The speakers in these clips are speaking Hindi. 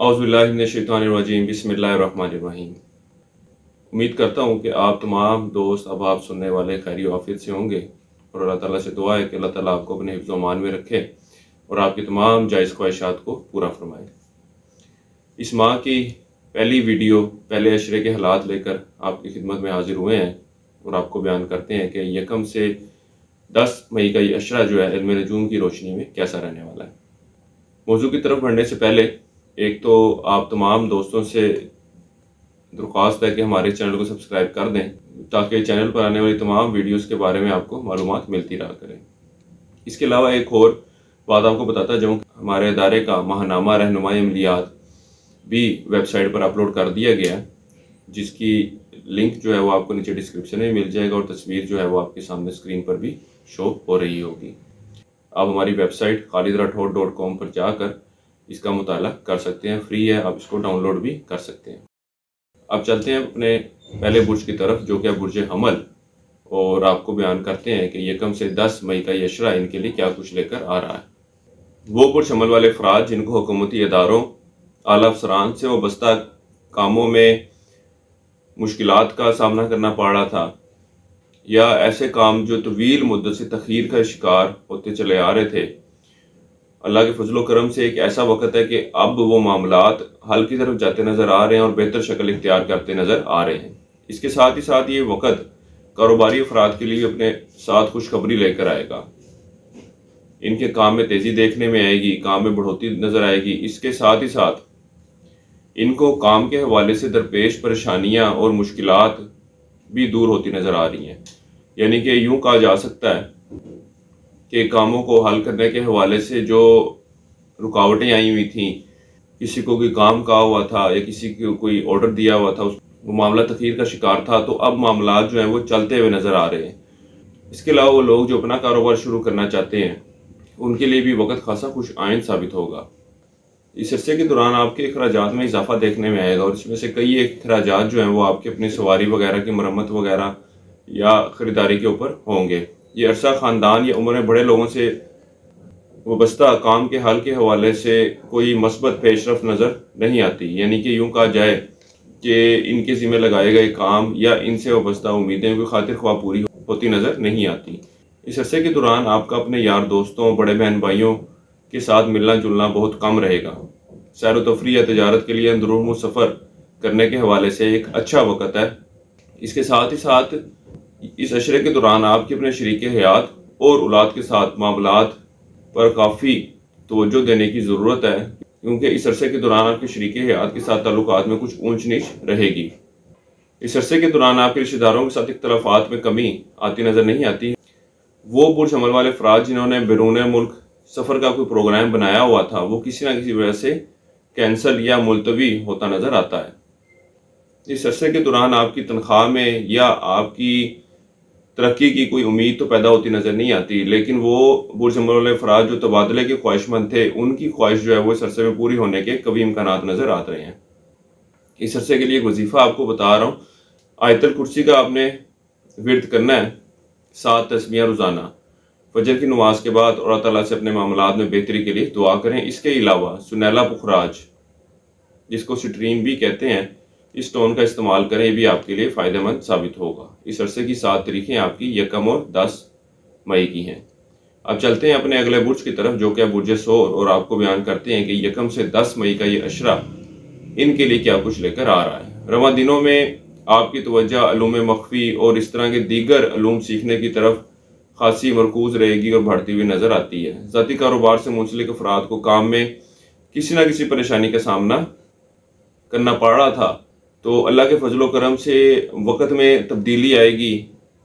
औज़ुबिल्लाहि मिनश्शैतानिर्रजीम बिस्मिल्लाहिर्रहमानिर्रहीम। उम्मीद करता हूँ कि आप तमाम दोस्त अब आप सुनने वाले खैरी आफियत से होंगे और अल्लाह ताला से दुआ है कि अल्लाह ताला आपको अपने हिफ्ज़ व अमान में रखे और आपकी तमाम जायज़ ख्वाहिशात को पूरा फरमाए। इस माह की पहली वीडियो पहले अशरे के हालात लेकर आपकी खिदमत में हाजिर हुए हैं और आपको बयान करते हैं कि यकम से 10 मई का ये अशरा जो है इल्म नजूम की रोशनी में कैसा रहने वाला है। मौजू की तरफ बढ़ने से पहले एक तो आप तमाम दोस्तों से दरख्वास्त है कि हमारे चैनल को सब्सक्राइब कर दें ताकि चैनल पर आने वाली तमाम वीडियोस के बारे में आपको मालूमात मिलती रहा करें। इसके अलावा एक और बात आपको बताता जाऊँ, हमारे अदारे का माहनामा रहनुमाई अमलियात भी वेबसाइट पर अपलोड कर दिया गया है, जिसकी लिंक जो है वो आपको नीचे डिस्क्रिप्शन में मिल जाएगा और तस्वीर जो है वो आपके सामने स्क्रीन पर भी शो हो रही होगी। आप हमारी वेबसाइट khalidrathod.com पर जाकर इसका मुताला कर सकते हैं, फ्री है, आप इसको डाउनलोड भी कर सकते हैं। अब चलते हैं अपने पहले बुर्ज की तरफ जो कि है बुर्ज हमल, और आपको बयान करते हैं कि यकम से 10 मई का ये अशरा इनके लिए क्या कुछ लेकर आ रहा है। वो बुर्ज हमल वाले अफराद जिनको हुकूमती इदारों, आला अफसरान से वाबस्ता कामों में मुश्किलात का सामना करना पड़ रहा था, या ऐसे काम जो तवील मुद्दत से तखीर का शिकार होते चले आ रहे थे, अल्लाह के फजलो करम से एक ऐसा वक्त है कि अब वो मामलात हल की तरफ जाते नज़र आ रहे हैं और बेहतर शक्ल इख्तियार करते नज़र आ रहे हैं। इसके साथ ही साथ ये वक्त कारोबारी अफराद के लिए अपने साथ खुशखबरी लेकर आएगा। इनके काम में तेज़ी देखने में आएगी, काम में बढ़ोतरी नज़र आएगी। इसके साथ ही साथ इनको काम के हवाले से दरपेश परेशानियाँ और मुश्किलात भी दूर होती नज़र आ रही हैं। यानी कि यूँ कहा जा सकता है कि कामों को हल करने के हवाले से जो रुकावटें आई हुई थी, किसी को कोई काम कहा हुआ था या किसी को कोई ऑर्डर दिया हुआ था, वो मामला तखीर का शिकार था, तो अब मामलात जो हैं वो चलते हुए नज़र आ रहे हैं। इसके अलावा वो लोग जो अपना कारोबार शुरू करना चाहते हैं उनके लिए भी वक्त खासा खुश आइंद साबित होगा। इस अरसे के दौरान आपके अखराजात में इजाफा देखने में आएगा और इसमें से कई अखराजात जो हैं वो आपके अपनी सवारी वगैरह की मरम्मत वगैरह या ख़रीदारी के ऊपर होंगे। ये अरसा ख़ानदान या उम्र में बड़े लोगों से वाबस्ता काम के हल के हवाले से कोई मस्बत पेशरफ नज़र नहीं आती। यानी कि यूँ कहा जाए कि इनके ज़िम्मे लगाए गए काम या इनसे वाबस्ता उम्मीदें कोई खातिर ख्वाह पूरी होती नज़र नहीं आती। इस अरसे के दौरान आपका अपने यार दोस्तों, बड़े बहन भाइयों के साथ मिलना जुलना बहुत कम रहेगा। सैर व तफरीह या तजारत के लिए अंदरूनी सफ़र करने के हवाले से एक अच्छा वक्त है। इसके साथ ही साथ इस अशरे के दौरान आपके अपने शरीक हयात और औलाद के साथ मामलात पर काफ़ी तवज्जो देने की ज़रूरत है, क्योंकि इस अरसे के दौरान आपके शरीक हयात के साथ ताल्लुकात में कुछ ऊंच नीच रहेगी। इस अरसे के दौरान आपके रिश्तेदारों के साथ इख्तलाफात में कमी आती नज़र नहीं आती। वो बुर्ज हमल वाले अफराद जिन्होंने बैरून मुल्क सफ़र का कोई प्रोग्राम बनाया हुआ था, वो किसी न किसी वजह से कैंसल या मुलतवी होता नज़र आता है। इस अरसे के दौरान आपकी तनख्वाह में या आपकी तरक्की की कोई उम्मीद तो पैदा होती नज़र नहीं आती, लेकिन वो बुर्ज हमल वाले अफराद जो तबादले के ख्वाहिशमंद थे, उनकी ख्वाहिश जो है वो इस अरसे में पूरी होने के कभी इम्कानात नज़र आ रहे हैं। इस अरसे के लिए एक वजीफ़ा आपको बता रहा हूँ। आयतल कुर्सी का आपने विर्द करना है 7 तस्बीहां रोज़ाना फजर की नमाज के बाद, और अल्लाह ताला से अपने मामलात में बेहतरी के लिए दुआ करें। इसके अलावा सुनैला पुखराज, जिसको सिट्रीन भी कहते हैं, इस स्टोन का इस्तेमाल करें, ये भी आपके लिए फ़ायदेमंद साबित होगा। इस अरसे की 7 तारीखें आपकी यकम और 10 मई की हैं। अब चलते हैं अपने अगले बुर्ज की तरफ जो कि बुर्ज सोर, और आपको बयान करते हैं कि यकम से 10 मई का ये अशरा इनके लिए क्या कुछ लेकर आ रहा है। रवा दिनों में आपकी तवज्जो अलूम मख्फी और इस तरह के दीगर अलूम सीखने की तरफ खासी मरकूज रहेगी और बढ़ती हुई नज़र आती है। ज़ाती कारोबार से मुंसलिक अफराद को काम में किसी न किसी परेशानी का सामना करना पड़ रहा था, तो अल्लाह के फजलो करम से वक़्त में तब्दीली आएगी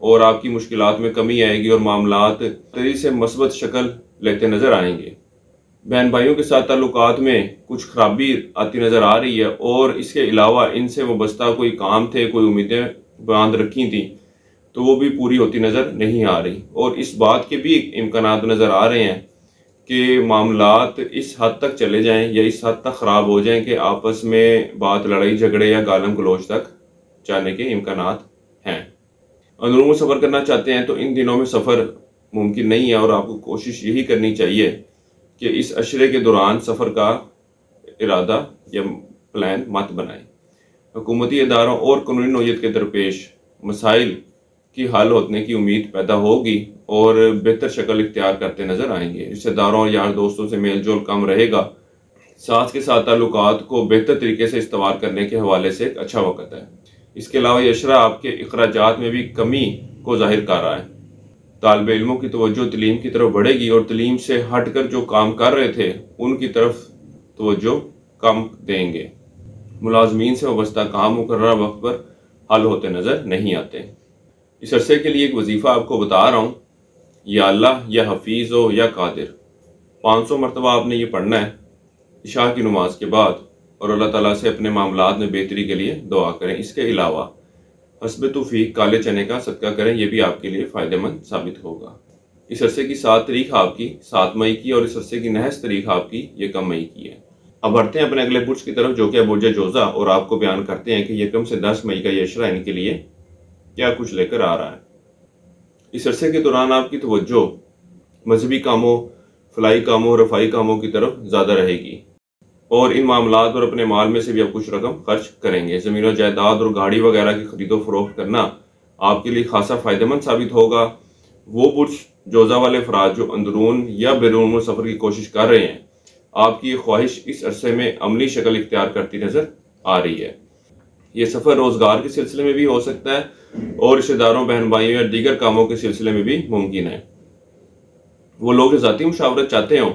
और आपकी मुश्किलात में कमी आएगी और मामलात तेज़ी से मस्बत शक्ल लेते नज़र आएंगे। बहन भाइयों के साथ ताल्लुकात में कुछ खराबी आती नज़र आ रही है, और इसके अलावा इनसे वाबस्ता कोई काम थे, कोई उम्मीदें बांध रखी थी, तो वो भी पूरी होती नज़र नहीं आ रही। और इस बात के भी इम्कानात नज़र आ रहे हैं कि मामलात इस हद तक चले जाएं या इस हद तक ख़राब हो जाएं कि आपस में बात लड़ाई झगड़े या गालम गलोच तक जाने के इम्कानात हैं। अंदरूनी सफ़र करना चाहते हैं तो इन दिनों में सफ़र मुमकिन नहीं है, और आपको कोशिश यही करनी चाहिए कि इस अशरे के दौरान सफ़र का इरादा या प्लान मत बनाएं। हुकूमती इदारों और कानूनी नौयत के दरपेश मसाइल की हल होने की उम्मीद पैदा होगी और बेहतर शक्ल इख्तियार करते नजर आएंगे। रिश्तेदारों और यार दोस्तों से मेल जोल कम रहेगा। साथ के साथ ताल्लुकात को बेहतर तरीके से इस्तेमाल करने के हवाले से एक अच्छा वक्त है। इसके अलावा ये अशरा आपके अखराजात में भी कमी को जाहिर कर रहा है। तालिब इल्मों की तवज्जो तलीम की तरफ बढ़ेगी और तलीम से हट कर जो काम कर रहे थे उनकी तरफ तवज्जो कम देंगे। मुलाजमीन से वाबस्ता काम मुकर्रर वक्त पर हल होते नजर नहीं आते। इस अरसे के लिए एक वजीफ़ा आपको बता रहा हूँ, या अल्लाह या हफीज़ हो या कादिर। 500 मरतबा आपने ये पढ़ना है इशा की नमाज के बाद और अल्लाह ताला से अपने मामलात में बेहतरी के लिए दुआ करें। इसके अलावा हस्ब तौफीक काले चने का सदका करें, यह भी आपके लिए फ़ायदेमंद साबित होगा। इस अरसे की 7 तारीख आपकी 7 मई की और इस अरसे की नहस तारीख आपकी 1 मई की है। अब बढ़ते हैं अपने अगले बुर्ज की तरफ जो कि बुर्ज जोज़ा, और आपको बयान करते हैं कि 1 से 10 मई का ये अशरा इनके लिए क्या कुछ लेकर आ रहा है। इस अरसे के दौरान आपकी तवज्जो मजहबी कामों, फलाई कामों, रफाई कामों की तरफ ज़्यादा रहेगी और इन मामलात पर अपने माल में से भी आप कुछ रकम खर्च करेंगे। ज़मीन और जायदाद और गाड़ी वगैरह की खरीदो फरोख्त करना आपके लिए खासा फ़ायदेमंद साबित होगा। वो बुर्ज जोज़ा वाले अफराद जो अंदरून या बैरून सफ़र की कोशिश कर रहे हैं, आपकी ये ख्वाहिश इस अरसे में अमली शक्ल इख्तियार करती नज़र आ रही है। ये सफ़र रोज़गार के सिलसिले में भी हो सकता है और रिश्तेदारों, बहन भाइयों या दीगर कामों के सिलसिले में भी मुमकिन है। वो लोग जो ज़ाती मुशावरत चाहते हों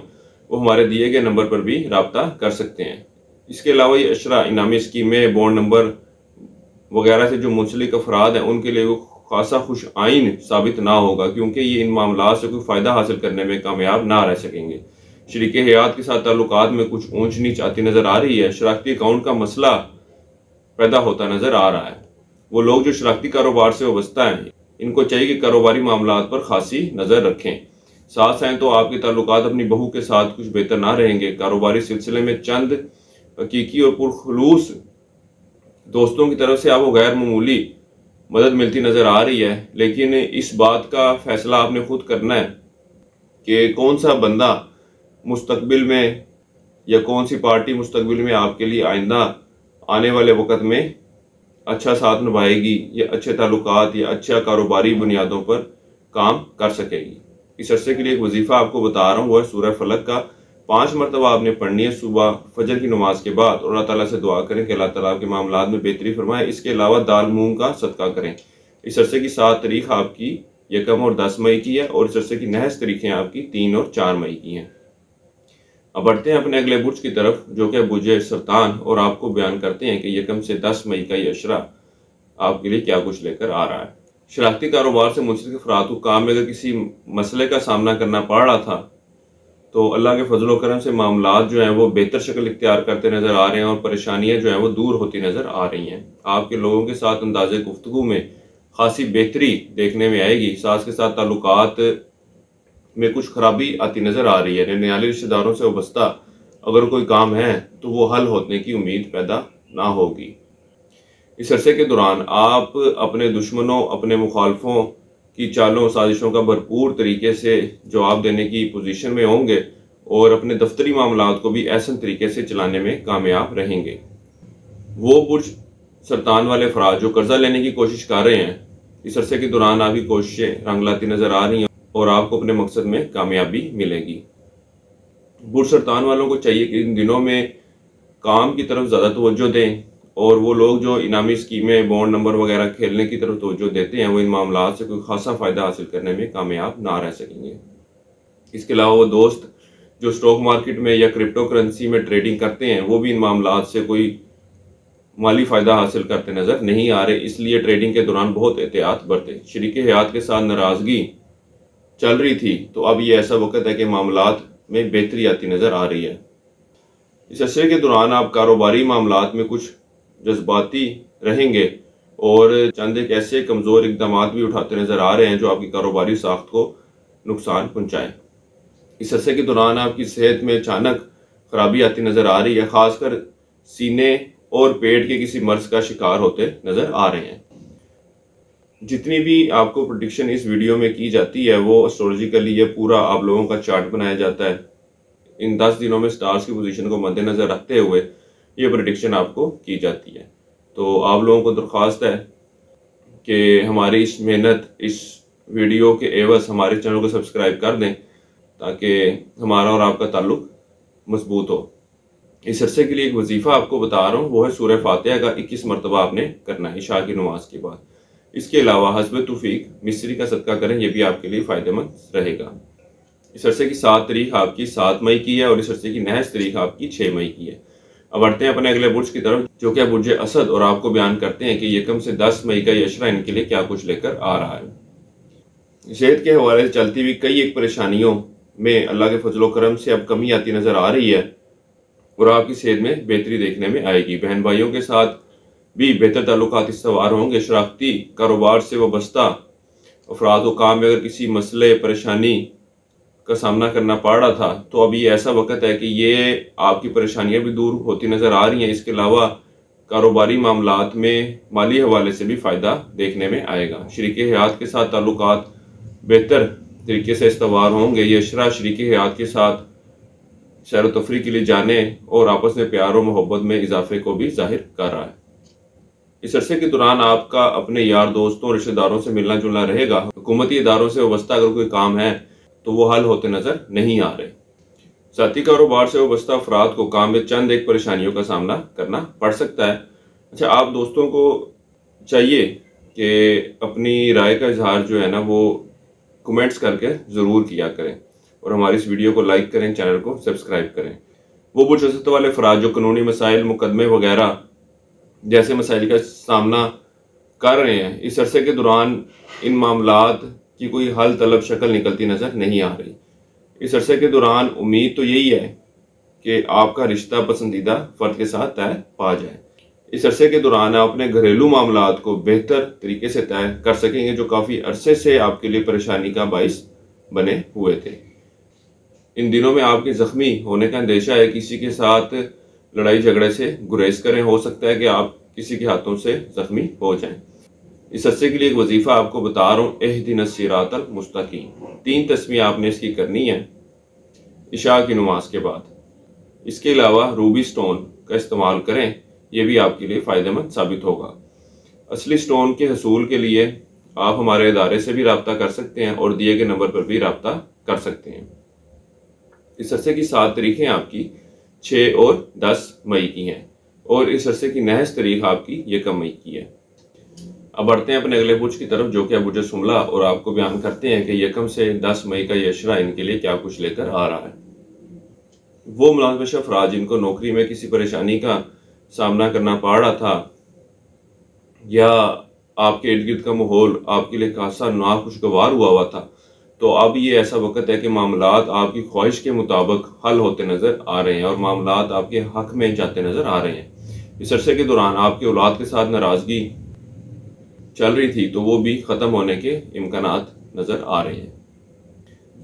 वो हमारे दिए गए नंबर पर भी रब्ता कर सकते हैं। इसके अलावा ये अशरा इनामी स्कीमें, बोर्ड नंबर वगैरह से जो मुंसलिक अफराद हैं उनके लिए वो खासा खुश आइन साबित ना होगा, क्योंकि ये इन मामला से कोई फ़ायदा हासिल करने में कामयाब ना रह सकेंगे। शरीक हयात के साथ ताल्लुकात में कुछ ऊंच नीच आती नज़र आ रही है। शराकती अकाउंट का मसला पैदा होता नज़र आ रहा है। वो लोग जो शराकती कारोबार से वाबस्ता हैं, इनको चाहिए कि कारोबारी मामलात पर खासी नज़र रखें। साथ हैं तो आपके ताल्लुकात अपनी बहू के साथ कुछ बेहतर ना रहेंगे। कारोबारी सिलसिले में चंद हकीकी और पुरखलूस दोस्तों की तरफ से आपको गैर मामूली मदद मिलती नज़र आ रही है, लेकिन इस बात का फैसला आपने खुद करना है कि कौन सा बंदा मुस्तकबिल में या कौन सी पार्टी मुस्तकबिल में आपके लिए आइंदा आने वाले वक़्त में अच्छा साथ निभाएगी या अच्छे ताल्लुकात या अच्छा कारोबारी बुनियादों पर काम कर सकेगी। इस अरसे के लिए एक वजीफ़ा आपको बता रहा हूँ, वो है सूरह फलक का 5 मरतबा आपने पढ़नी है सुबह फजर की नमाज के बाद और अल्लाह ताला से दुआ करें कि अल्लाह ताला आपके मामलात में बेहतरी फरमाए। इसके अलावा दाल मूंग का सदका करें। इस अरसे की 7 तारीख आपकी 1 और 10 मई की है और इस अरसे की नहस तारीखें आपकी 3 और 4 मई की हैं। अब बढ़ते हैं अपने अगले बुर्ज की तरफ जो कि बुर्ज सरतान, और आपको बयान करते हैं कि 1 से 10 मई का ये अशरा आपके लिए क्या कुछ लेकर आ रहा है। शराकती कारोबार से मुंसलिक अफराद को काम में अगर किसी मसले का सामना करना पड़ रहा था तो अल्लाह के फजल करम से मामलात जो हैं वो बेहतर शक्ल इख्तियार करते नज़र आ रहे हैं और परेशानियां जो हैं वो दूर होती नज़र आ रही हैं। आपके लोगों के साथ अंदाज़े गुफ्तगू में खासी बेहतरी देखने में आएगी। साथ के साथ ताल्लुकात में कुछ खराबी आती नज़र आ रही है। ननियाली रिश्तेदारों से वाबस्ता अगर कोई काम है तो वो हल होने की उम्मीद पैदा ना होगी। इस अरसे के दौरान आप अपने दुश्मनों, अपने मुखालफों की चालों साजिशों का भरपूर तरीके से जवाब देने की पोजीशन में होंगे और अपने दफ्तरी मामलात को भी ऐसे तरीके से चलाने में कामयाब रहेंगे। वो बुर्ज सरतान वाले अफराद जो कर्जा लेने की कोशिश कर रहे हैं, इस अरसे के दौरान आपकी कोशिशें रंग लाती नज़र आ रही हैं और आपको अपने मकसद में कामयाबी मिलेगी। बुर्ज सरतान वालों को चाहिए कि इन दिनों में काम की तरफ ज़्यादा तवज्जो दें और वो लोग जो इनामी स्कीमें, बॉन्ड नंबर वगैरह खेलने की तरफ तवज्जो देते हैं वो इन मामलात से कोई खासा फ़ायदा हासिल करने में कामयाब ना रह सकेंगे। इसके अलावा वो दोस्त जो स्टॉक मार्केट में या क्रिप्टो करेंसी में ट्रेडिंग करते हैं वो भी इन मामलात से कोई माली फ़ायदा हासिल करते नज़र नहीं आ रहे, इसलिए ट्रेडिंग के दौरान बहुत एहतियात बरतें। शरीक हयात के साथ नाराज़गी चल रही थी तो अब ये ऐसा वक्त है कि मामलात में बेहतरी आती नज़र आ रही है। इस अरसे के दौरान आप कारोबारी मामलात में कुछ जज्बाती रहेंगे और चंद एक ऐसे कमज़ोर इकदाम भी उठाते नज़र आ रहे हैं जो आपकी कारोबारी साख्त को नुकसान पहुँचाएँ। इस अरसे के दौरान आपकी सेहत में अचानक खराबी आती नज़र आ रही है, ख़ासकर सीने और पेट के किसी मर्ज का शिकार होते नज़र आ रहे हैं। जितनी भी आपको प्रेडिक्शन इस वीडियो में की जाती है वो एस्ट्रोलॉजिकली ये पूरा आप लोगों का चार्ट बनाया जाता है। इन 10 दिनों में स्टार्स की पोजीशन को मद्देनजर रखते हुए ये प्रेडिक्शन आपको की जाती है। तो आप लोगों को दरख्वास्त है कि हमारी इस मेहनत, इस वीडियो के एवज हमारे चैनल को सब्सक्राइब कर दें ताकि हमारा और आपका ताल्लुक मजबूत हो। इस अरसे के लिए एक वजीफ़ा आपको बता रहा हूँ, वो है सूरह फातिहा का 21 मरतबा आपने करना है इशा की नमाज के बाद। इसके अलावा हस्ब तौफीक मिस्री का सदका करें, यह भी आपके लिए फ़ायदेमंद रहेगा। इस अरसे की 7 तारीख आपकी 7 मई की है और इस अरसे की नहस तारीख आपकी 6 मई की है। अब बढ़ते हैं अपने अगले बुर्ज की तरफ, जो कि बुर्ज असद, और आपको बयान करते हैं कि यकम से 10 मई का ये अशरा इनके लिए क्या कुछ लेकर आ रहा है। सेहत के हवाले से चलती हुई कई एक परेशानियों में अल्लाह के फजलो करम से अब कमी आती नजर आ रही है और आपकी सेहत में बेहतरी देखने में आएगी। बहन भाइयों के साथ भी बेहतर ताल्लुकात इस्तवार होंगे। शराकती कारोबार से वाबस्ता अफराद व काम में अगर किसी मसले परेशानी का सामना करना पड़ रहा था तो अभी ऐसा वक्त है कि ये आपकी परेशानियां भी दूर होती नज़र आ रही हैं। इसके अलावा कारोबारी मामलात में माली हवाले से भी फ़ायदा देखने में आएगा। शरीके हयात के साथ ताल्लुकात बेहतर तरीके से इस्तवार होंगे। ये अशरा शरीके हयात के साथ सैर व तफरी के लिए जाने और आपस में प्यार और मोहब्बत में इजाफे को भी जाहिर कर रहा है। इस अरसे के दौरान आपका अपने यार दोस्तों और रिश्तेदारों से मिलना जुलना रहेगा। हुकूमती इदारों से वाबस्ता अगर कोई काम है तो वो हल होते नजर नहीं आ रहे। साथी कारोबार से वाबस्ता अफराद को काम में चंद एक परेशानियों का सामना करना पड़ सकता है। अच्छा, आप दोस्तों को चाहिए कि अपनी राय का इजहार जो है ना वो कमेंट्स करके ज़रूर किया करें और हमारी इस वीडियो को लाइक करें, चैनल को सब्सक्राइब करें। वो बुर्ज वाले अफराद जो कानूनी मसाइल, मुकदमे वगैरह जैसे मसाइल का सामना कर रहे हैं, इस अरसे के दौरान इन मामलात की कोई हल तलब शक्ल निकलती नज़र नहीं आ रही। इस अरसे के दौरान उम्मीद तो यही है कि आपका रिश्ता पसंदीदा फ़र्द के साथ तय पा जाए। इस अरसे के दौरान आप अपने घरेलू मामलात को बेहतर तरीके से तय कर सकेंगे जो काफ़ी अरसे से आपके लिए परेशानी का बाइस बने हुए थे। इन दिनों में आपके ज़ख्मी होने का अंदेशा है। किसी के साथ लड़ाई झगड़े से गुरेज करें, हो सकता है कि आप किसी के हाथों से जख्मी हो जाएं। इस अरसे के लिए एक वजीफा आपको बता रहा हूँ, इहदिनस सिरातल मुस्तकीम। 3 तस्मीह आपने इसकी करनी है इशा की नमाज के बाद। इसके अलावा रूबी स्टोन का इस्तेमाल करें, यह भी आपके लिए फ़ायदेमंद साबित होगा। असली स्टोन के हसूल के लिए आप हमारे इदारे से भी रब्ता कर सकते हैं और दिए गए नंबर पर भी रब्ता कर सकते हैं। इस अरसे की 7 तारीखें आपकी 6 और 10 मई की हैं और इस अरसे की नहस तारीख आपकी 1 मई की है। अब बढ़ते हैं अपने अगले बुर्ज की तरफ, जो कि बुर्ज सुमला, और आपको बयान करते हैं कि 1 से 10 मई का ये अशरा इनके लिए क्या कुछ लेकर आ रहा है। वो मुलाज़िम अफराद जिनको नौकरी में किसी परेशानी का सामना करना पड़ रहा था या आपके इर्द गिर्द का माहौल आपके लिए खासा नाखुशगवार हुआ था, तो अब ये ऐसा वक्त है कि मामलात आपकी ख्वाहिश के मुताबिक हल होते नज़र आ रहे हैं और मामलात आपके हक में जाते नज़र आ रहे हैं। इस अरसे के दौरान आपकी औलाद के साथ नाराज़गी चल रही थी तो वो भी ख़त्म होने के इम्कानात नज़र आ रहे हैं।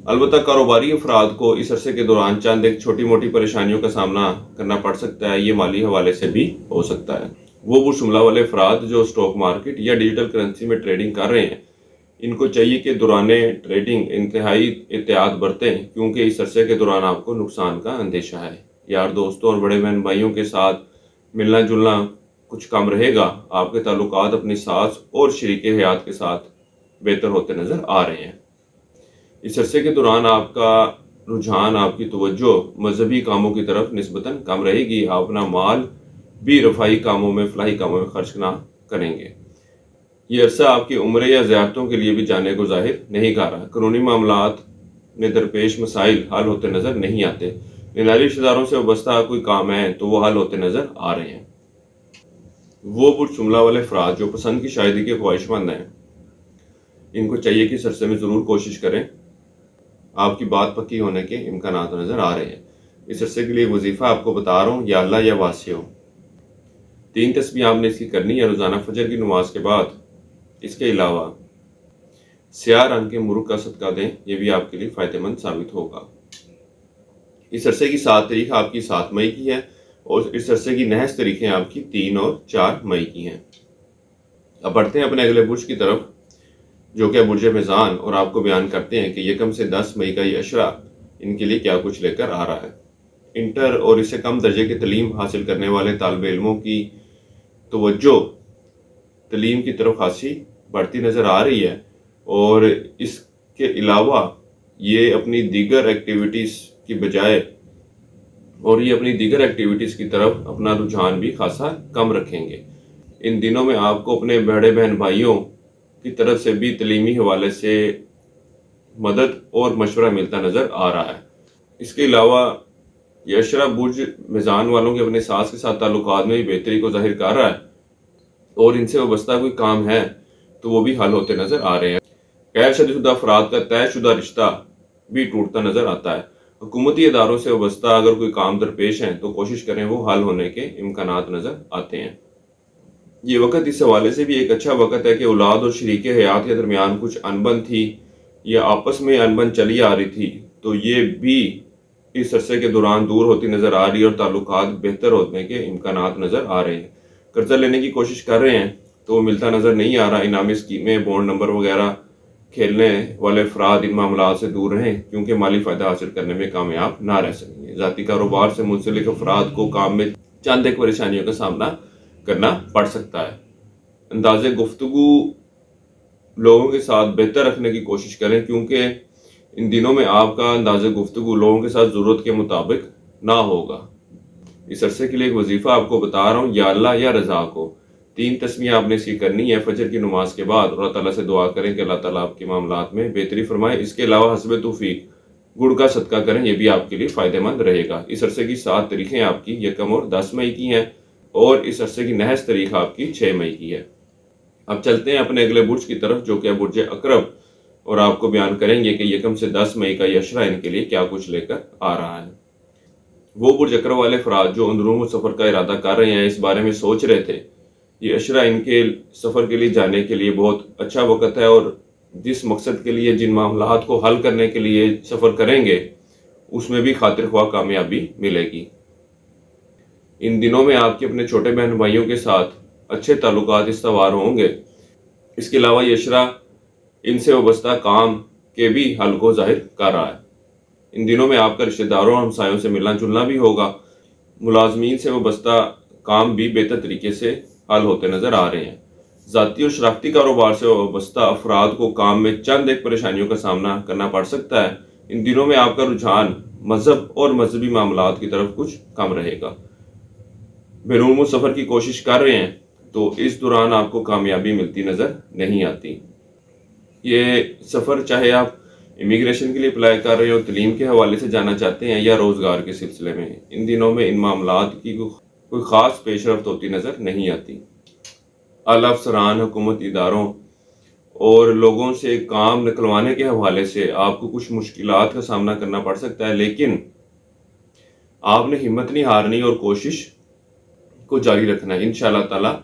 अलबत्ता कारोबारी अफराद को इस अरसे के दौरान चंद एक छोटी मोटी परेशानियों का सामना करना पड़ सकता है। ये माली हवाले से भी हो सकता है। वो बुर्ज शुमला वाले अफराद जो स्टॉक मार्केट या डिजिटल करेंसी में ट्रेडिंग कर रहे हैं, इनको चाहिए कि दौराने ट्रेडिंग इंतहाई एहतियात बरतें, क्योंकि इस अरसे के दौरान आपको नुकसान का अंदेशा है। यार दोस्तों और बड़े बहन भाइयों के साथ मिलना जुलना कुछ कम रहेगा। आपके ताल्लुकात अपनी सास और शरीके हयात के साथ बेहतर होते नज़र आ रहे हैं। इस अरसे के दौरान आपका रुझान, आपकी तवज्जो मजहबी कामों की तरफ निस्बतन कम रहेगी। आप अपना माल भी रफाई कामों में, फलाही कामों में खर्च ना करेंगे। ये अरसा आपकी उम्र या ज़ियारतों के लिए भी जाने को जाहिर नहीं कर रहा। कानूनी मामलात में दरपेश मसाइल हल होते नज़र नहीं आते। निनारी रिश्तेदारों से वाबस्ता कोई काम है तो वो हल होते नज़र आ रहे हैं। वो बुर्ज शुमला वाले अफराद जो पसंद की शादी के ख्वाहिशमंद हैं, इनको चाहिए कि इस अरसे में ज़रूर कोशिश करें। आपकी बात पक्की होने के इम्कानात नज़र आ रहे हैं। इस अरसे के लिए वजीफ़ा आपको बता रहा हूँ, या अल्लाह या वासी हो। 3 तस्बीह आपने इसकी करनी है रोज़ाना फजर की नमाज के बाद। इसके अलावा स्याह रंग के मुर्ग का सदका दें, यह भी आपके लिए फ़ायदेमंद साबित होगा। इस अरसे की 7 तारीख आपकी 7 मई की है और इस अरसे की नहस तारीखें आपकी 3 और 4 मई की हैं। अब बढ़ते हैं अपने अगले बुर्ज की तरफ, जो कि बुर्ज मिज़ान, और आपको बयान करते हैं कि 1 से 10 मई का ये अशरा इनके लिए क्या कुछ लेकर आ रहा है। इंटर और इससे कम दर्जे की तलीम हासिल करने वाले तालिब इल्मों की तवज्जो तलीम की तरफ खासी बढ़ती नज़र आ रही है और इसके अलावा ये अपनी दीगर एक्टिविटीज़ की बजाय की तरफ अपना रुझान भी खासा कम रखेंगे। इन दिनों में आपको अपने बड़े बहन भाइयों की तरफ से भी तलीमी हवाले से मदद और मशवरा मिलता नज़र आ रहा है। इसके अलावा ये अशरा बुर्ज मिजान वालों के अपने सास के साथ ताल्लुकात में भी बेहतरी को जाहिर कर रहा है और इनसे वाबस्ता कोई काम है तो वो भी हल होते नज़र आ रहे हैं। गैर शादीशुदा अफराद का तयशुदा रिश्ता भी टूटता नज़र आता है। हुकूमती इदारों से वाबस्ता अगर कोई काम दरपेश हैं तो कोशिश करें वो हल होने के इम्कानात नज़र आते हैं। ये वक्त इस हवाले से भी एक अच्छा वक्त है कि औलाद और शरीक हयात के दरमियान कुछ अनबन थी या आपस में अनबन चली आ रही थी तो ये भी इस अरसे के दौरान दूर होती नज़र आ रही है और ताल्लुकात बेहतर होने के इम्कानात नज़र आ रहे हैं। कर्जा लेने की कोशिश कर रहे हैं तो वो मिलता नज़र नहीं आ रहा। इनामी स्कीमें, बॉन्ड नंबर वगैरह खेलने वाले अफराद इन मामलों से दूर रहें क्योंकि माली फ़ायदा हासिल करने में कामयाब ना रह सकेंगे। ज़ाती कारोबार से मुंसलिक अफराद को काम में चंद एक परेशानियों का सामना करना पड़ सकता है। अंदाज़े गुफ्तगू लोगों के साथ बेहतर रखने की कोशिश करें क्योंकि इन दिनों में आपका अंदाज़े गुफ्तगू लोगों के साथ ज़रूरत के मुताबिक ना होगा। इस अरसे के लिए एक वजीफ़ा आपको बता रहा हूँ, या अल्लाह या रज़ा को 3 तस्मीयाँ आपने इसकी करनी है फजर की नमाज के बाद और अल्लाह ताला से दुआ करें कि अल्लाह ताला आपके मामलात में बेहतरी फरमाए। इसके अलावा हस्बे तौफीक गुड़ का सदका करें, यह भी आपके लिए फ़ायदेमंद रहेगा। इस अरसे की 7 तारीखें आपकी 1 और 10 मई की हैं और इस अरसे की नहस तारीख आपकी 6 मई की है। अब चलते हैं अपने अगले बुर्ज की तरफ जो कि बुर्ज अकरब, और आपको बयान करेंगे कि 1 से 10 मई का ये अशरा इनके लिए क्या कुछ लेकर आ रहा है। वो बुर्ज अकरब वाले अफराद जो अंदरून सफ़र का इरादा कर रहे हैं, इस बारे में सोच रहे थे, ये अशरा इनके सफ़र के लिए जाने के लिए बहुत अच्छा वक्त है और जिस मकसद के लिए, जिन मामलात को हल करने के लिए सफ़र करेंगे उसमें भी खातिर ख्वाह कामयाबी मिलेगी। इन दिनों में आपके अपने छोटे बहन भाइयों के साथ अच्छे ताल्लुकात इस्तवार होंगे। इसके अलावा ये अशरा इनसे वाबस्ता काम के भी हल को जाहिर कर रहा है। इन दिनों में आपका रिश्तेदारों और हमसायों से मिलना जुलना भी होगा। मुलाजमीन से वाबस्ता काम भी बेहतर तरीके से हल होते नज़र आ रहे हैं। ज़ाती और शराकती कारोबार से वाबस्ता अफराद को काम में चंद एक परेशानियों का सामना करना पड़ सकता है। इन दिनों में आपका रुझान मजहब और मजहबी मामलात की तरफ कुछ कम रहेगा। बैरून मुल्क सफ़र की कोशिश कर रहे हैं तो इस दौरान आपको कामयाबी मिलती नज़र नहीं आती। ये सफ़र चाहे आप इमिग्रेशन के लिए अप्लाई कर रहे हो, तलीम के हवाले से जाना चाहते हैं या रोज़गार के सिलसिले में, इन दिनों में इन मामलात की कोई ख़ास पेशरफ्त होती नज़र नहीं आती। आला अफसरान, हुकूमत इदारों और लोगों से काम निकलवाने के हवाले से आपको कुछ मुश्किलात का सामना करना पड़ सकता है, लेकिन आपने हिम्मत नहीं हारनी और कोशिश को जारी रखना है। इंशाअल्लाह ताला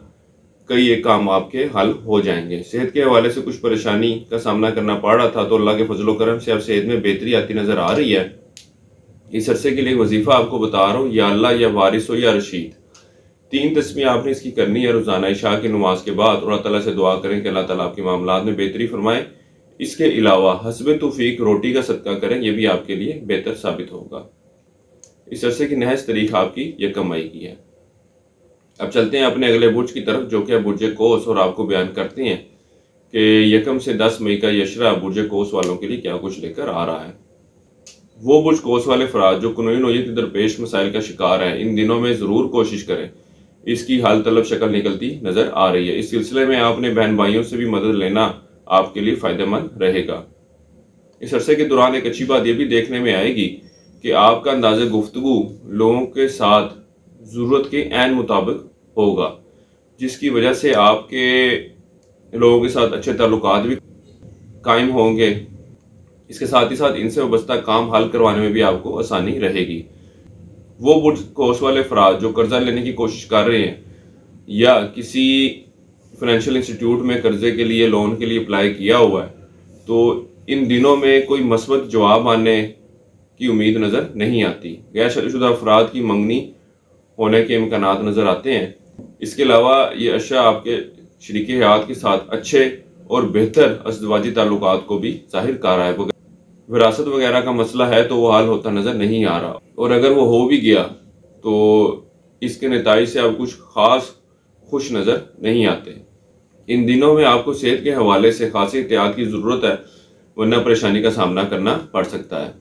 कई एक काम आपके हल हो जाएंगे। सेहत के हवाले से कुछ परेशानी का सामना करना पड़ रहा था तो अल्लाह के फजलो करम से अब सेहत में बेहतरी आती नज़र आ रही है। इस अरसे के लिए वजीफ़ा आपको बता रहा हूँ, या अल्लाह या वारिस हो या रशीद, 3 तस्मीयाँ आपने इसकी करनी है रोज़ाना इशा की नमाज के बाद और अल्लाह ताला से दुआ करें कि अल्लाह ताला आपके मामलात में बेहतरी फरमाए। इसके अलावा हस्बे तौफीक रोटी का सदका करें, यह भी आपके लिए बेहतर साबित होगा। इस अरसे की नहस तारीख आपकी 1 मई की है। अब चलते हैं अपने अगले बुर्ज की तरफ जो कि बुर्ज कोस, और आपको बयान करते हैं कि 1 से 10 मई का यशरा बुर्ज कोस वालों के लिए क्या कुछ लेकर आ रहा है। वो बुर्ज कोस वाले अफराद जो कुनूनी नौयत के दरपेश मसाइल का शिकार है, इन दिनों में ज़रूर कोशिश करें, इसकी हाल तलब शक्ल निकलती नज़र आ रही है। इस सिलसिले में आपने बहन भाइयों से भी मदद लेना आपके लिए फ़ायदेमंद रहेगा। इस अरसे के दौरान एक अच्छी बात यह भी देखने में आएगी कि आपका अंदाज़े गुफ्तगू लोगों के साथ ज़रूरत के ऐन मुताबिक होगा, जिसकी वजह से आपके लोगों के साथ अच्छे ताल्लुकात भी कायम होंगे। इसके साथ ही साथ इनसे वाबस्ता काम हल करवाने में भी आपको आसानी रहेगी। वो बुर्ज कोस वाले अफराद जो कर्जा लेने की कोशिश कर रहे हैं या किसी फाइनेंशियल इंस्टीट्यूट में कर्जे के लिए, लोन के लिए अप्लाई किया हुआ है, तो इन दिनों में कोई मस्बत जवाब आने की उम्मीद नज़र नहीं आती। गैर शादीशुदा अफराद की मंगनी होने के इम्कानात नज़र आते हैं। इसके अलावा ये अशा आपके शरीके हयात के साथ अच्छे और बेहतर अज़दवाजी ताल्लुकात को भी ज़ाहिर कर रहा है। विरासत वगैरह का मसला है तो वो हल होता नज़र नहीं आ रहा, और अगर वो हो भी गया तो इसके नतीजे से आप कुछ ख़ास खुश नज़र नहीं आते। इन दिनों में आपको सेहत के हवाले से खासी एहतियात की ज़रूरत है, वरना परेशानी का सामना करना पड़ सकता है।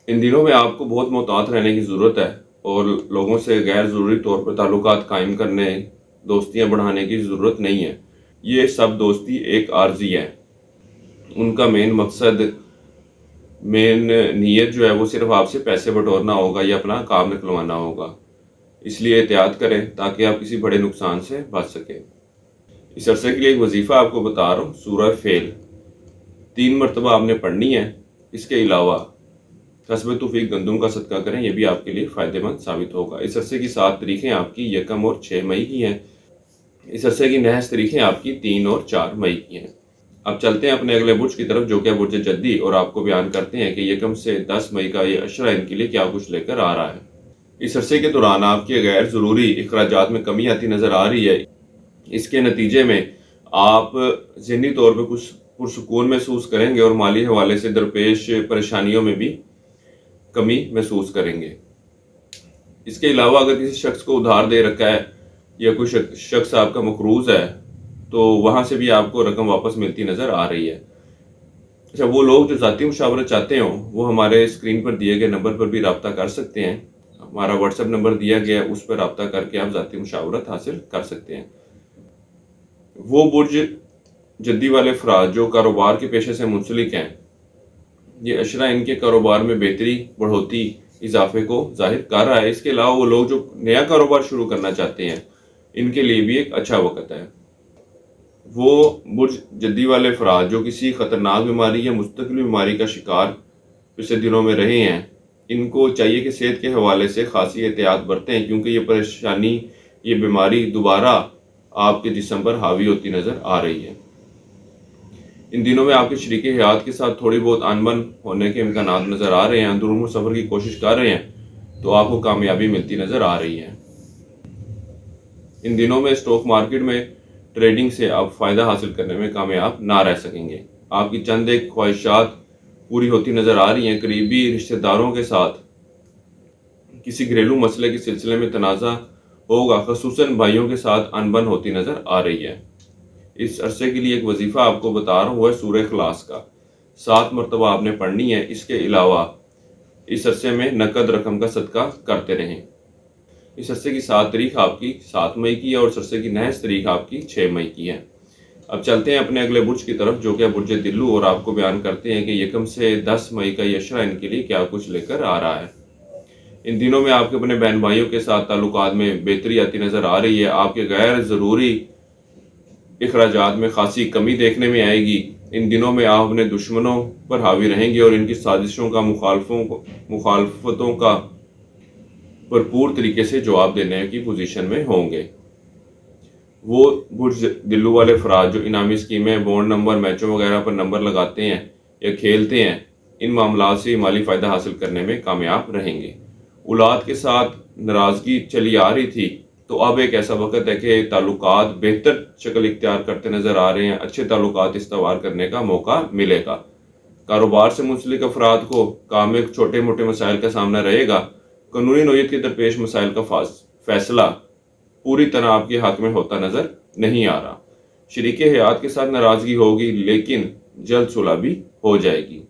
इन दिनों में आपको बहुत मोहतात रहने की ज़रूरत है और लोगों से गैर ज़रूरी तौर पर ताल्लुकात कायम करने, दोस्तियां बढ़ाने की ज़रूरत नहीं है। ये सब दोस्ती एक आर्जी है। उनका मेन मकसद, मेन नीयत जो है वो सिर्फ आपसे पैसे बटोरना होगा या अपना काम निकलवाना होगा। इसलिए एहतियात करें ताकि आप किसी बड़े नुकसान से बच सकें। इस अरसे के लिए एक वजीफ़ा आपको बता रहा हूँ, सूरह फेल 3 मरतबा आपने पढ़नी है। इसके अलावा कस्बे तौफीक गंदुम का सदका करें, यह भी आपके लिए फ़ायदेमंद साबित होगा। इस अरसे की 7 तारीखें आपकी 1 और 6 मई की हैं। इस अरसे की नहस तारीखें आपकी 3 और 4 मई की हैं। अब चलते हैं अपने अगले बुर्ज की तरफ, जो कि बुर्ज जद्दी, और आपको बयान करते हैं कि 1 से 10 मई का ये अशरा इनके लिए क्या कुछ लेकर आ रहा है। इस अरसे के दौरान आपके गैर ज़रूरी अखराजात में कमी आती नज़र आ रही है। इसके नतीजे में आप ज़हनी तौर पर कुछ पुरसुकून महसूस करेंगे और माली हवाले से दरपेश परेशानियों में भी कमी महसूस करेंगे। इसके अलावा अगर किसी शख्स को उधार दे रखा है या कोई शख्स आपका मकरूज है तो वहाँ से भी आपको रकम वापस मिलती नज़र आ रही है। अच्छा, वो लोग जो ज़ाती मुशावरत चाहते हों वो हमारे स्क्रीन पर दिए गए नंबर पर भी रब्ता कर सकते हैं। हमारा व्हाट्सएप नंबर दिया गया है, उस पर रब्ता करके आप ज़ाती मुशावरत हासिल कर सकते हैं। वो बुर्ज जद्दी वाले अफराद जो कारोबार के पेशे से मुंसलिक हैं, ये अशरा इनके कारोबार में बेहतरी, बढ़ोतरी, इजाफे को जाहिर कर रहा है। इसके अलावा वो लोग जो नया कारोबार शुरू करना चाहते हैं, इनके लिए भी एक अच्छा वक्त है। वो बुर्ज जद्दी वाले अफराद जो किसी ख़तरनाक बीमारी या मुस्तकिल बीमारी का शिकार पिछले दिनों में रहे हैं, इनको चाहिए कि सेहत के हवाले से खासी एहतियात बरतें, क्योंकि ये परेशानी, ये बीमारी दोबारा आपके जिस्म पर हावी होती नज़र आ रही है। इन दिनों में आपके शरीके हयात के साथ थोड़ी बहुत अनबन होने के इम्कानात नज़र आ रहे हैं। अंदरूनी सफ़र की कोशिश कर रहे हैं तो आपको कामयाबी मिलती नज़र आ रही है। इन दिनों में स्टॉक मार्केट में ट्रेडिंग से आप फ़ायदा हासिल करने में कामयाब ना रह सकेंगे। आपकी चंद एक ख्वाहिशात पूरी होती नज़र आ रही हैं। करीबी रिश्तेदारों के साथ किसी घरेलू मसले के सिलसिले में तनाज़ा होगा, ख़ुसूसन भाइयों के साथ अनबन होती नज़र आ रही है। इस अरसे के लिए एक वजीफ़ा आपको बता रहा हूँ, वो है सूरह इखलास का 7 मरतबा आपने पढ़नी है। इसके अलावा इस अरसे में नकद रकम का सदका करते रहें। इस अरसे की 7 तारीख आपकी 7 मई की है और इस अरसे की नहस तारीख आपकी 6 मई की है। अब चलते हैं अपने अगले बुर्ज की तरफ, जो कि बुर्ज दिल्लू, और आपको बयान करते हैं कि 1 से 10 मई का ये अशरा इनके लिए क्या कुछ लेकर आ रहा है। इन दिनों में आपके अपने बहन भाइयों के साथ ताल्लुकात में बेहतरी आती नज़र आ रही है। आपके गैर ज़रूरी अखराजात में खासी कमी देखने में आएगी। इन दिनों में आप अपने दुश्मनों पर हावी रहेंगे और इनकी साजिशों का, मुखालफतों का भरपूर तरीके से जवाब देने की पोजीशन में होंगे। वो बुर्ज दिल्लू वाले अफराद जो इनामी स्कीमें, बॉन्ड नंबर, मैचों वगैरह पर नंबर लगाते हैं या खेलते हैं, इन मामलों से माली फ़ायदा हासिल करने में कामयाब रहेंगे। औलाद के साथ नाराज़गी चली आ रही थी तो अब एक ऐसा वक्त है कि ताल्लुकात बेहतर शक्ल इख्तियार करते नज़र आ रहे हैं। अच्छे ताल्लुकात इस्तवार करने का मौका मिलेगा। कारोबार से मुंसलिक अफराद को काम में छोटे मोटे मसाइल का सामना रहेगा। कानूनी नौयत के दरपेश मसाइल का फैसला पूरी तरह आपके हक में होता नज़र नहीं आ रहा। शरीके हयात के साथ नाराज़गी होगी लेकिन जल्द सुलह भी हो जाएगी।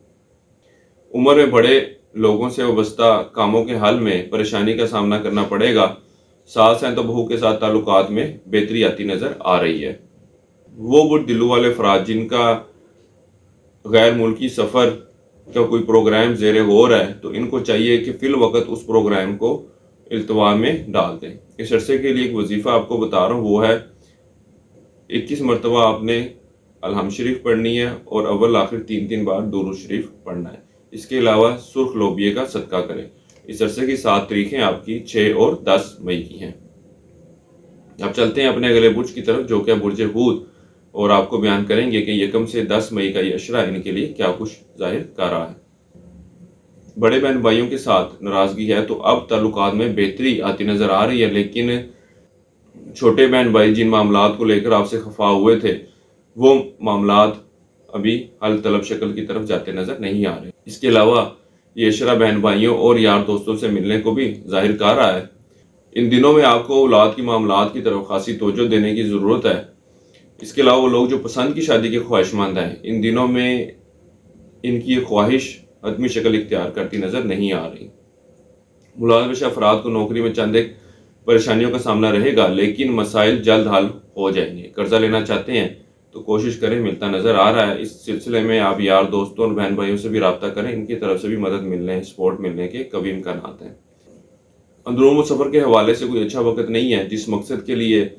उम्र में बड़े लोगों से वाबस्ता कामों के हल में परेशानी का सामना करना पड़ेगा। सास हैं तो बहू के साथ ताल्लुकात में बेहतरी आती नज़र आ रही है। वो बुर्ज दिल्लू वाले अफराद जिनका गैर मुल्की सफ़र का कोई प्रोग्राम ज़ेरे गौर है तो इनको चाहिए कि फ़िल वक्त उस प्रोग्राम को इल्तवा में डाल दें। इस अरसे के लिए एक वजीफ़ा आपको बता रहा हूँ, वो है 21 मरतबा आपने अलहम शरीफ पढ़नी है और अव्वल आखिर 3-3 बार दुरूद शरीफ पढ़ना है। इसके अलावा सुर्ख लोबिये का सदका करें। इस अरसे की 7 तारीखें आपकी 6 और 10 मई की हैं। अब चलते हैं अपने अगले बुर्ज की तरफ, जो कि बुर्ज हूद, और आपको बयान करेंगे कि 1 से 10 मई का ये अशरा इनके लिए क्या कुछ जाहिर कर रहा है। बड़े बहन भाइयों के साथ नाराज़गी है तो अब ताल्लुकात में बेहतरी आती नज़र आ रही है, लेकिन छोटे बहन भाई जिन मामलात को लेकर आपसे खफा हुए थे वो मामलात अभी हल तलब शक्ल की तरफ जाते नजर नहीं आ रहे। इसके अलावा ये इशरा बहन भाइयों और यार दोस्तों से मिलने को भी जाहिर कर रहा है। इन दिनों में आपको औलाद की मामलात की तरफ खासी तवज्जो देने की ज़रूरत है। इसके अलावा वो लोग जो पसंद की शादी के ख्वाहिशमंद हैं, इन दिनों में इनकी ये ख्वाहिश हतमी शक्ल इख्तियार करती नज़र नहीं आ रही। मुलाज़िम अफराद को नौकरी में चंद एक परेशानियों का सामना रहेगा, लेकिन मसाइल जल्द हल हो जाएंगे। कर्जा लेना चाहते हैं तो कोशिश करें, मिलता नज़र आ रहा है। इस सिलसिले में आप यार दोस्तों और बहन भाइयों से भी रब्ता करें, इनकी तरफ से भी मदद मिलने, सपोर्ट मिलने के कभी इम्कान हैं। अंदरूनी सफ़र के हवाले से कोई अच्छा वक्त नहीं है। जिस मकसद के लिए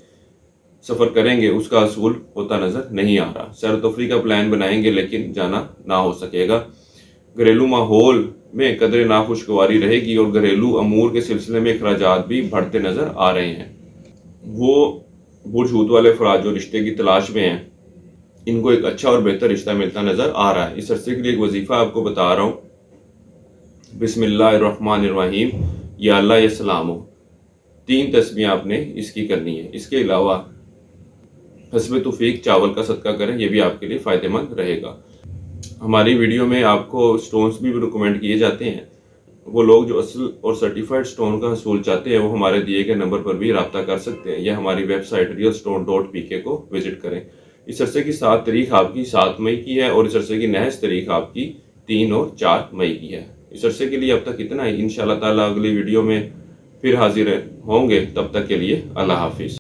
सफ़र करेंगे उसका असूल होता नज़र नहीं आ रहा। सैर तफरी का प्लान बनाएंगे लेकिन जाना ना हो सकेगा। घरेलू माहौल में कदर नाखुशगवारी रहेगी और घरेलू अमूर के सिलसिले में अखराजात भी बढ़ते नज़र आ रहे हैं। वो बुझूत वाले अफराद जो रिश्ते की तलाश में हैं, इनको एक अच्छा और बेहतर रिश्ता मिलता नज़र आ रहा है। इस अरसे के लिए एक वजीफ़ा आपको बता रहा हूँ। बिस्मिल्लाहिर्रहमानिर्रहीम, या अल्लाह या सलाम। 3 तस्बीह आपने इसकी करनी है। इसके अलावा हस्बे तौफीक चावल का सदका करें, यह भी आपके लिए फ़ायदेमंद रहेगा। हमारी वीडियो में आपको स्टोन्स भी रिकमेंड किए जाते हैं। वो लोग जो असल और सर्टिफाइड स्टोन का हसूल चाहते हैं वो हमारे दिए गए नंबर पर भी रब्ता कर सकते हैं, या हमारी वेबसाइट realstone.pk को विजिट करें। इस अरसे की 7 तारीख आपकी 7 मई की है और इस अरसे की नेक्स्ट तारीख आपकी 3 और 4 मई की है। इस अरसे के लिए अब तक इतना ही। इंशाअल्लाह ताला अगली वीडियो में फिर हाजिर होंगे। तब तक के लिए अल्लाह हाफिज़।